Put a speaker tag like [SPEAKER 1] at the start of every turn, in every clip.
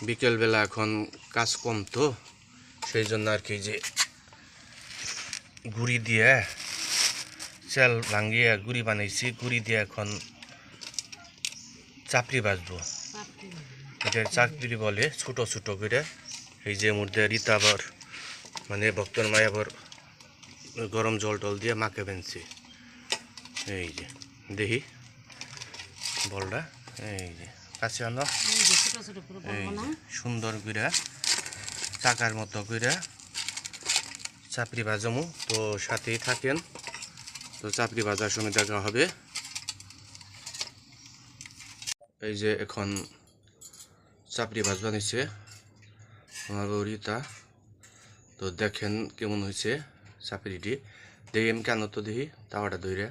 [SPEAKER 1] বিকেলবেলা এখন কাজ কম তো সেই জন্য আর কি যে গুড়ি দিয়ে চাল ভাঙিয়ে গুড়ি বানাইছি। গুড়ি দিয়ে এখন চাপড়ি ভাজবো। এটা চাপড়ি বলে, ছোট ছোট করে। এই যে মধ্যে রিতাবর মানে ভক্তর মায়াবর গরম জল টল দিয়ে মাকে বেনছি। এই যে দেখি বলটা, এই যে কাছে আনো, এই যে সুন্দর করে চাকার মতো করে চাপড়ি ভাজামু। তো সাথেই থাকেন। তো চাপড়ি ভাজার সময় দেখা হবে। এই যে এখন চাপড়ি ভাজবা নিচ্ছে আমার বৌরিতা। তো দেখেন কেমন হয়েছে চাপড়িটি। দেখি আমি কেন তো দেখি তাওয়াটা ধরে।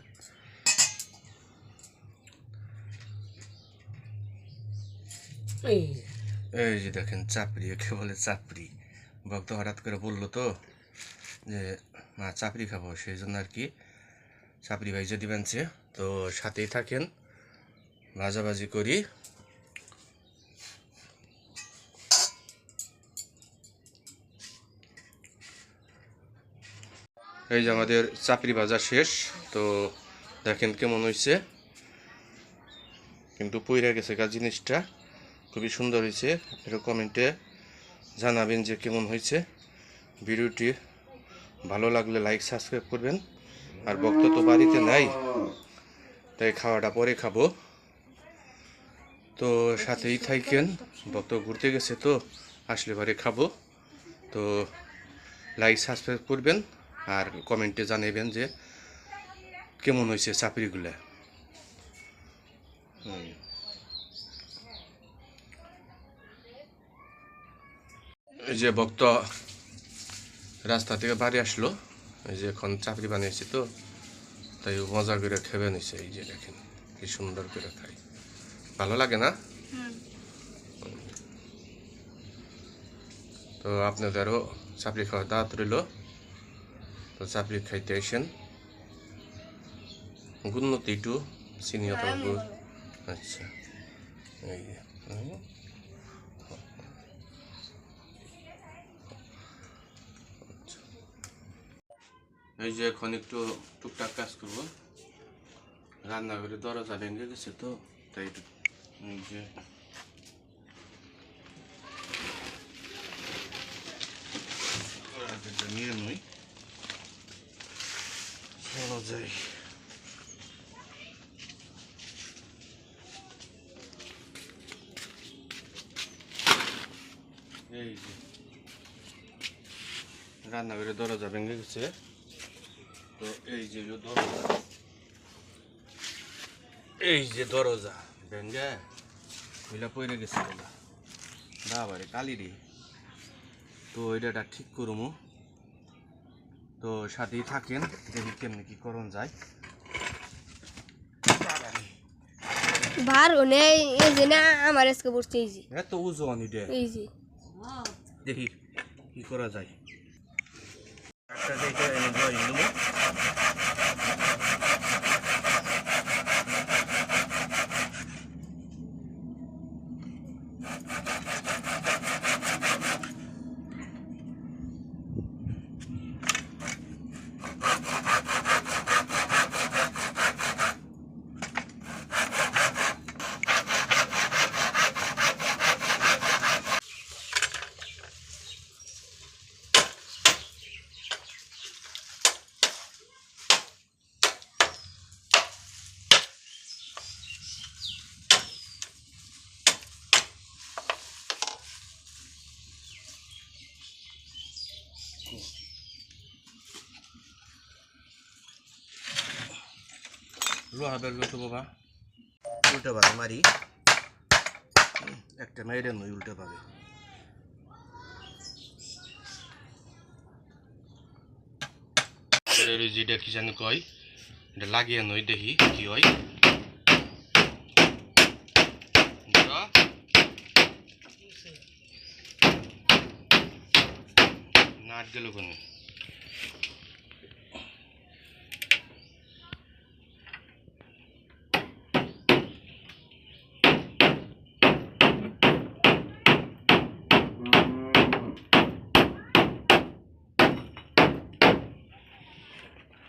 [SPEAKER 1] এই যে দেখেন চাপড়ি, একে বলে চাপড়ি। ভক্ত হঠাৎ করে বললো তো যে মা চাপড়ি খাবো, সেই জন্য আর কি চাপড়ি ভাইজে দিবেন। তো সাথেই থাকেন, ভাজাভাজি করি। এই যে আমাদের চাপড়ি ভাজা শেষ। তো দেখেন কেমন হয়েছে, কিন্তু পইরা গেছে গা জিনিসটা। খুবই সুন্দর হয়েছে। এটা কমেন্টে জানাবেন যে কেমন হয়েছে। ভিডিওটি ভালো লাগলে লাইক সাবস্ক্রাইব করবেন। আর ভক্ত তো বাড়িতে নাই, তাই খাওয়াটা পরে খাবো। তো সাথেই থাকেন, ভক্ত ঘুরতে গেছে তো আসলে পরে খাবো। তো লাইক সাবস্ক্রাইব করবেন আর কমেন্টে জানাবেন যে কেমন হয়েছে চাপড়িগুলা। এই যে ভক্ত রাস্তা থেকে বাড়ি আসলো, এই যে এখন চাপড়ি বানিয়েছি তো তাই মজা করে খেবে নিছে। এই যে দেখেন কি সুন্দর করে খাই, ভালো লাগে না? তো আপনাদেরও চাপড়ি খাওয়া দাওয়াত রইল। তো চাপড়ি খাইতে আসেন। গুন্নতি টু সিনিয়র বাবু। আচ্ছা, এই যে এই যে এখন একটু টুকটাক কাজ করবো। রান্নাঘরে দরজা ভেঙে গেছে তো তাই এই যে নিয়ে নই, চলো যাই। এই যে রান্নাঘরে দরজা ভেঙে গেছে। তো এই যে দরজা, এই যে দরজা ভেঙে ওইটা পড়ে গেছে ওটা বাবারে কালিরে। তো এটা ঠিক করবো। তো সাথেই থাকেন, দেখি কেমনি কি করণ যায়।
[SPEAKER 2] ভার ওনে এই যে না আমার আজকে পড়ছে এই যে
[SPEAKER 1] এত ওজন এটা,
[SPEAKER 2] এই যে
[SPEAKER 1] দেখি কি করা যায়। একটা দেখে এনে জয় নেবো। লোহা বের করতে বাবা, উল্টো ভাবে মারি। একটা মেরে নই উল্টো ভাবে। যেটা কি জানি কয়, এটা লাগিয়ে নই দেখি কি হয়। নাট গেল কোনো।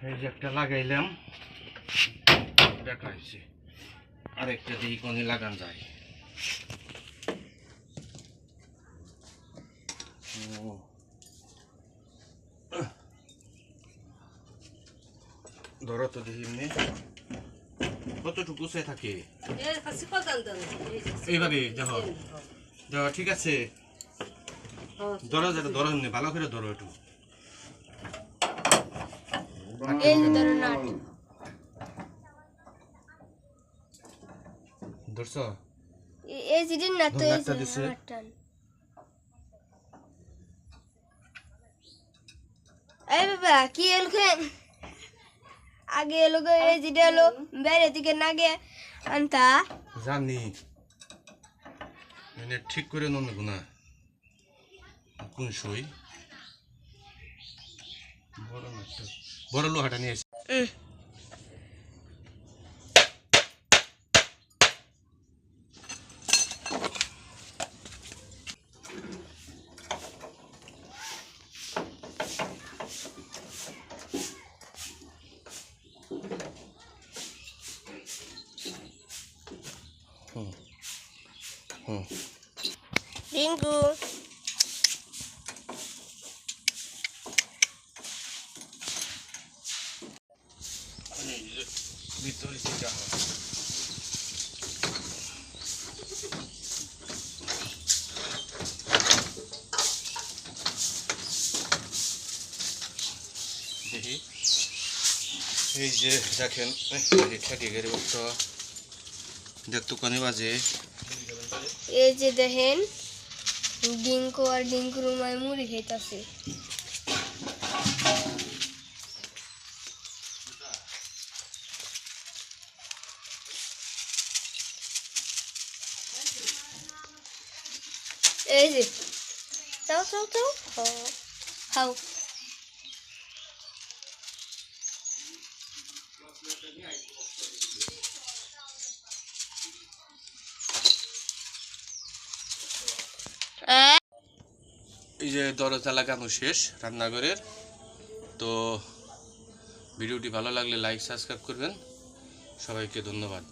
[SPEAKER 1] এই যে একটা লাগাইলাম, দেখাইছি, আরেকটা দিয়ে কোনে লাগান যায়। ধরো তো দেখি এমনি কতটুকু সে থাকে এইভাবে দেখো দেখো, ঠিক আছে। ধরো যেটা ধরো এমনি ভালো করে ধরো একটু।
[SPEAKER 2] এই যে ধরো নাট।
[SPEAKER 1] ধরছো?
[SPEAKER 2] এই যে না তো এই
[SPEAKER 1] নাটটা
[SPEAKER 2] যে
[SPEAKER 1] দিছে।
[SPEAKER 2] নাটটান। এই বাবা কি এলখেন আগে এলো এই যেটা এলো বাইরে থেকে নাগে আনতা
[SPEAKER 1] জানি মানে ঠিক করে নন গুনা কোন সই বড় নাটটা, বড় লোহাটা নিয়ে এসে।
[SPEAKER 2] রিঙ্কু
[SPEAKER 1] ভিতরে সেটা দেখি। এই যে দেখেন ঠেকে গেলে বসতো দেখতো কনে বাজে।
[SPEAKER 2] এই যে দেখেন ডিঙ্কু আর ডিঙ্কুর মায় মুড়ি খাইতাছে। এই যে চাও চাও চাও খাও।
[SPEAKER 1] এই যে দরজা লাগানো শেষ রান্নাঘরের। তো ভিডিওটি ভালো লাগলে লাইক সাবস্ক্রাইব করবেন। সবাইকে ধন্যবাদ।